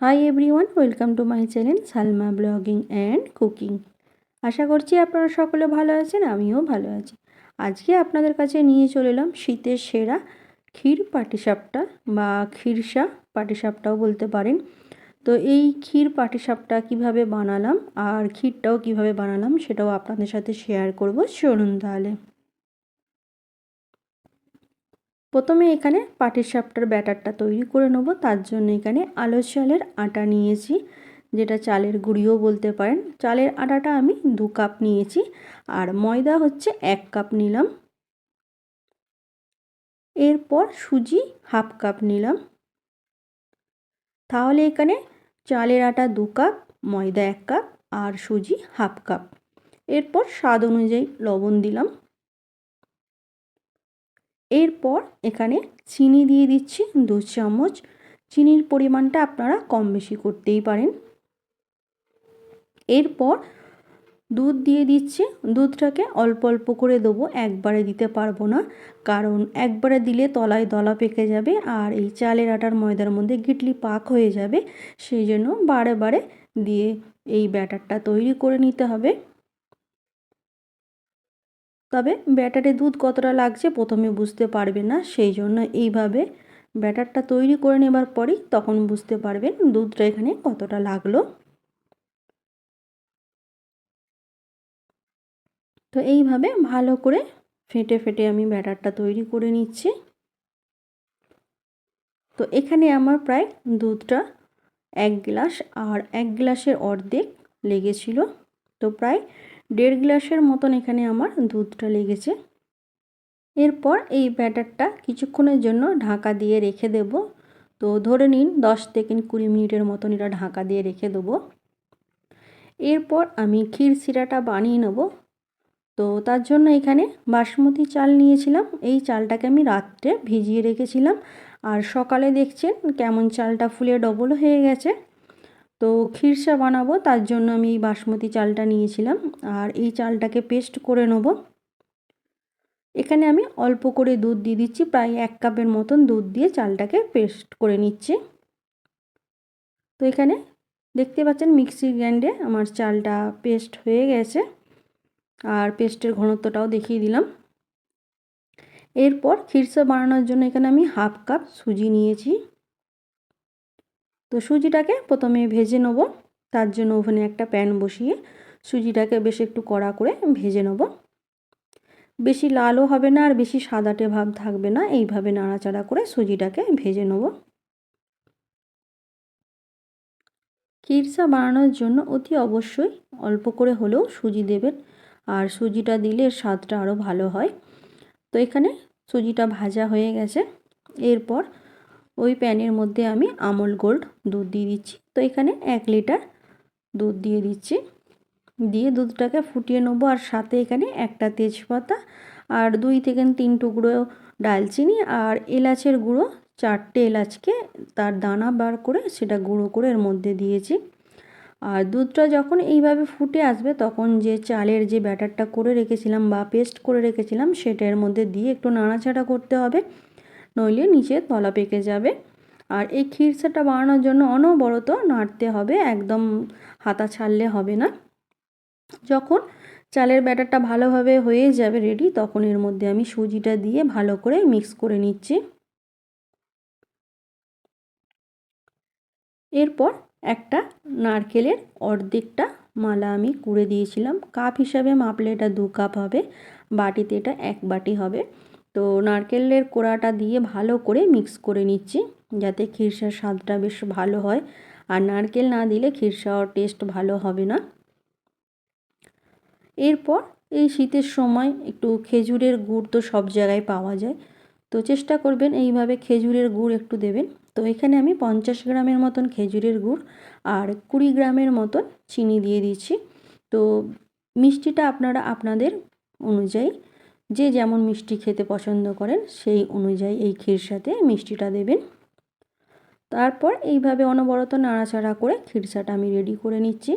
High everyone, welcome to my channel Salma blogging and cooking. আশা করছি আপনারা সকলে ভালো আছেন, আমিও ভালো আছি। আজকে আপনাদের কাছে নিয়ে চলে এলাম শীতের সেরা ক্ষীর পাটিসাপটা বা ক্ষীরসা পাটিসাপটাও বলতে পারেন। তো এই ক্ষীর পাটিসাপটা কিভাবে বানালাম আর ক্ষীরটাও কিভাবে বানালাম সেটাও আপনাদের সাথে শেয়ার করব। চলুন তাহলে। প্রথমে এখানে পাটিসাপটার ব্যাটারটা তৈরি করে নেব। তার জন্য এখানে আলো চালের আটা নিয়েছি, যেটা চালের গুঁড়িও বলতে পারেন। চালের আটাটা আমি 2 কাপ নিয়েছি আর ময়দা হচ্ছে 1 কাপ নিলাম। এরপর সুজি 1/2 কাপ নিলাম। তাহলে এখানে চালের আটা 2 কাপ, ময়দা 1 কাপ আর সুজি 1/2 কাপ। এরপর স্বাদ অনুযায়ী লবণ দিলাম। এরপর এখানে চিনি দিয়ে দিচ্ছি 2 চামচ। চিনির পরিমাণটা আপনারা কম বেশি করতেই পারেন। এরপর দুধ দিয়ে দিচ্ছি। দুধটাকে অল্প অল্প করে দেবো, একবারে দিতে পারবো না, কারণ একবারে দিলে তলায় দলা পেকে যাবে আর এই চালের আটার ময়দার মধ্যে গিটলি পাক হয়ে যাবে। সেই জন্য বারে বারে দিয়ে এই ব্যাটারটা তৈরি করে নিতে হবে। তবে ব্যাটারে দুধ কতটা লাগছে প্রথমে বুঝতে পারবে না, সেই জন্য এইভাবে ব্যাটারটা তৈরি করে নেবার পরই তখন বুঝতে পারবেন দুধটা এখানে কতটা লাগলো। তো এইভাবে ভালো করে ফেটে ফেটে আমি ব্যাটারটা তৈরি করে নিচ্ছি। তো এখানে আমার প্রায় দুধটা 1 গ্লাস আর 1 গ্লাসের অর্ধেক লেগেছিল। তো প্রায় 1.5 গ্লাসের মতন এখানে আমার দুধটা লেগেছে। এরপর এই ব্যাটারটা কিছুক্ষণের জন্য ঢাকা দিয়ে রেখে দেব। তো ধরে নিন 10 থেকে 20 মিনিটের মতন এটা ঢাকা দিয়ে রেখে দেবো। এরপর আমি ক্ষীর শিরাটা বানিয়ে নেব। তো তার জন্য এখানে বাসমতি চাল নিয়েছিলাম। এই চালটাকে আমি রাত্রে ভিজিয়ে রেখেছিলাম আর সকালে দেখছেন কেমন চালটা ফুলে ডবল হয়ে গেছে। তো ক্ষীরসা বানাবো তার জন্য আমি এই বাসমতি চালটা নিয়েছিলাম আর এই চালটাকে পেস্ট করে নেব। এখানে আমি অল্প করে দুধ দিয়ে দিচ্ছি, প্রায় 1 কাপের মতন দুধ দিয়ে চালটাকে পেস্ট করে নিচ্ছি। তো এখানে দেখতে পাচ্ছেন মিক্সির গ্রাইন্ডে আমার চালটা পেস্ট হয়ে গেছে আর পেস্টের ঘনত্বটাও দেখিয়ে দিলাম। এরপর ক্ষীরসা বানানোর জন্য এখানে আমি 1/2 কাপ সুজি নিয়েছি। তো সুজিটাকে প্রথমে ভেজে নেব। তার জন্য ওভেনে একটা প্যান বসিয়ে সুজিটাকে বেশ একটু কড়া করে ভেজে নেব। বেশি লালও হবে না আর বেশি সাদাটে ভাব থাকবে না, এইভাবে নাড়াচাড়া করে সুজিটাকে ভেজে নেব। ক্ষীরসা বানানোর জন্য অতি অবশ্যই অল্প করে হলেও সুজি দেবেন আর সুজিটা দিলে স্বাদটা আরও ভালো হয়। তো এখানে সুজিটা ভাজা হয়ে গেছে। এরপর ওই প্যানের মধ্যে আমি আমল গোল্ড দুধ দিয়ে দিচ্ছি। তো এখানে 1 লিটার দুধ দিয়ে দিচ্ছি। দিয়ে দুধটাকে ফুটিয়ে নেব আর সাথে এখানে একটা তেজপাতা আর 2 থেকে 3 টুকরো ডালচিনি আর এলাচের গুঁড়ো, 4টে এলাচকে তার দানা বার করে সেটা গুঁড়ো করে এর মধ্যে দিয়েছি। আর দুধটা যখন এইভাবে ফুটে আসবে তখন যে চালের যে ব্যাটারটা করে রেখেছিলাম বা পেস্ট করে রেখেছিলাম সেটা এর মধ্যে দিয়ে একটু নাড়াচাড়া করতে হবে, নইলে নিচে তলা পেকে যাবে। আর এই ক্ষীরসাটা বানানোর জন্য অনবরত নাড়তে হবে, একদম হাতা ছাড়লে হবে না। যখন চালের ব্যাটারটা ভালোভাবে হয়ে যাবে রেডি, তখন এর মধ্যে আমি সুজিটা দিয়ে ভালো করে মিক্স করে নিচ্ছি। এরপর একটা নারকেলের অর্ধেকটা মালা আমি কুড়ে দিয়েছিলাম। কাপ হিসাবে মাপলে এটা 2 কাপ হবে, বাটিতে এটা 1 বাটি হবে। তো নারকেলের কোড়াটা দিয়ে ভালো করে মিক্স করে নিচ্ছি, যাতে ক্ষীরসার স্বাদটা বেশ ভালো হয়। আর নারকেল না দিলে ক্ষীরসার টেস্ট ভালো হবে না। এরপর এই শীতের সময় একটু খেজুরের গুড় তো সব জায়গায় পাওয়া যায়, তো চেষ্টা করবেন এইভাবে খেজুরের গুড় একটু দেবেন। তো এখানে আমি 50 গ্রামের মতন খেজুরের গুড় আর 20 গ্রামের মতন চিনি দিয়ে দিচ্ছি। তো মিষ্টিটা আপনারা আপনাদের অনুযায়ী, যে যেমন মিষ্টি খেতে পছন্দ করেন সেই অনুযায়ী এই ক্ষীরসাতে মিষ্টিটা দেবেন। তারপর এইভাবে অনবরত নাড়াচাড়া করে ক্ষীরসাটা আমি রেডি করে নিচ্ছি।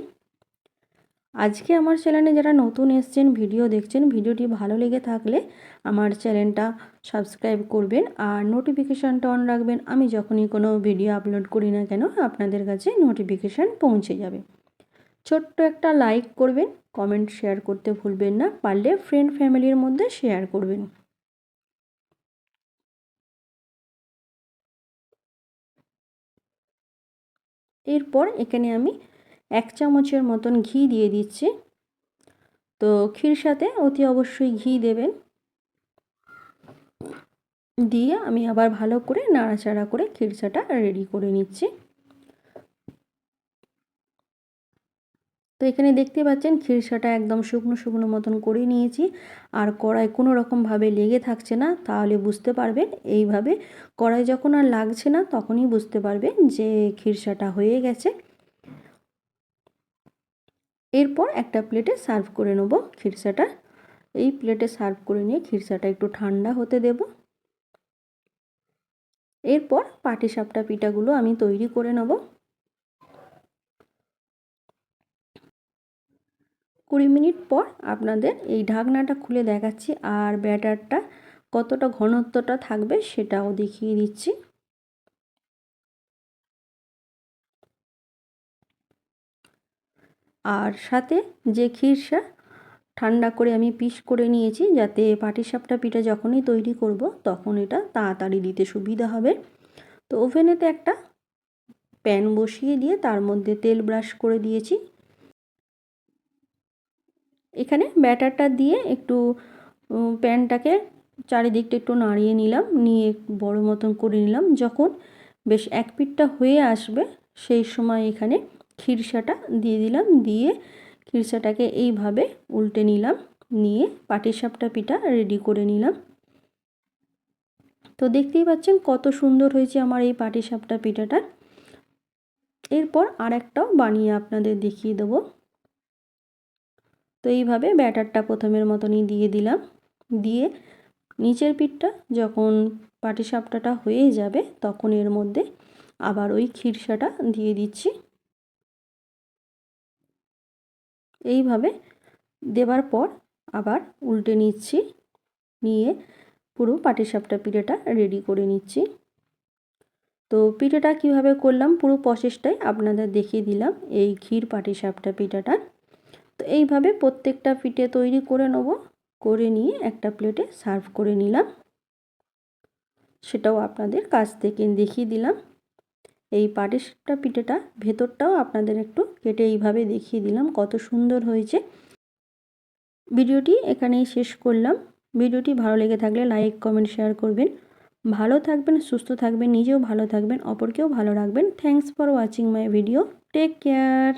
আজকে আমার চ্যানেলে যারা নতুন এসেছেন ভিডিও দেখছেন, ভিডিওটি ভালো লেগে থাকলে আমার চ্যানেলটা সাবস্ক্রাইব করবেন আর নোটিফিকেশানটা অন রাখবেন। আমি যখনই কোনো ভিডিও আপলোড করি না কেন আপনাদের কাছে নোটিফিকেশান পৌঁছে যাবে। ছোট্ট একটা লাইক করবেন, কমেন্ট শেয়ার করতে ভুলবেন না, পারলে ফ্রেন্ড ফ্যামিলির মধ্যে শেয়ার করবেন। এরপর এখানে আমি 1 চামচের মতন ঘি দিয়ে দিচ্ছি। তো ক্ষীর সাথে অতি অবশ্যই ঘি দেবেন। দিয়ে আমি আবার ভালো করে নাড়াচাড়া করে ক্ষীরসাটা রেডি করে নিচ্ছি। তো এখানে দেখতে পাচ্ছেন ক্ষীরসাটা একদম শুকনো শুকনো মতন করে নিয়েছি। আর কড়াই কোনো রকমভাবে লেগে থাকছে না, তাহলে বুঝতে পারবেন এইভাবে কড়াই যখন আর লাগছে না তখনই বুঝতে পারবেন যে ক্ষীরসাটা হয়ে গেছে। এরপর একটা প্লেটে সার্ভ করে নেব ক্ষীরসাটা। এই প্লেটে সার্ভ করে নিয়ে ক্ষীরসাটা একটু ঠান্ডা হতে দেব। এরপর পাটিসাপটা পিঠাগুলো আমি তৈরি করে নেব। 20 মিনিট পর আপনাদের এই ঢাকনাটা খুলে দেখাচ্ছি আর ব্যাটারটা কতটা ঘনত্বটা থাকবে সেটাও দেখিয়ে দিচ্ছি। আর সাথে যে ক্ষীরসা ঠান্ডা করে আমি পিস করে নিয়েছি, যাতে পাটিসাপটা পিঠা যখনই তৈরি করব তখন এটা তাড়াতাড়ি দিতে সুবিধা হবে। তো ওভেনেতে একটা প্যান বসিয়ে দিয়ে তার মধ্যে তেল ব্রাশ করে দিয়েছি। এখানে ব্যাটারটা দিয়ে একটু প্যানটাকে চারিদিকটা একটু নাড়িয়ে নিলাম, নিয়ে বড় মতন করে নিলাম। যখন বেশ এক পিঠটা হয়ে আসবে সেই সময় এখানে ক্ষীরসাটা দিয়ে দিলাম, দিয়ে ক্ষীরসাটাকে এইভাবে উল্টে নিলাম, নিয়ে পাটিসাপটা পিঠা রেডি করে নিলাম। তো দেখতেই পাচ্ছেন কত সুন্দর হয়েছে আমার এই পাটিসাপটা পিঠাটা। এরপর আরেকটাও বানিয়ে আপনাদের দেখিয়ে দেবো। তো এইভাবে ব্যাটারটা প্রথমের মতনই দিয়ে দিলাম, দিয়ে নিচের পিঠটা যখন পাটিসাপটাটা হয়ে যাবে তখন এর মধ্যে আবার ওই ক্ষীরসাটা দিয়ে দিচ্ছি। এইভাবে দেবার পর আবার উল্টে নিচ্ছি, নিয়ে পুরো পাটিসাপটা পিঠাটা রেডি করে নিচ্ছি। তো পিঠাটা কিভাবে করলাম পুরো প্রসেসটাই আপনাদের দেখিয়ে দিলাম এই ক্ষীর পাটিসাপটা পিঠাটা। তো এইভাবে প্রত্যেকটা পিঠে তৈরি করে নেব, করে নিয়ে একটা প্লেটে সার্ভ করে নিলাম। সেটাও আপনাদের কাছ থেকে দেখিয়ে দিলাম। এই পাটিসাপটা পিঠাটা ভেতরটাও আপনাদের একটু কেটে এইভাবে দেখিয়ে দিলাম কত সুন্দর হয়েছে। ভিডিওটি এখানেই শেষ করলাম। ভিডিওটি ভালো লেগে থাকলে লাইক কমেন্ট শেয়ার করবেন। ভালো থাকবেন, সুস্থ থাকবেন, নিজেও ভালো থাকবেন, অপরকেও ভালো রাখবেন। Thanks for watching my video. Take care.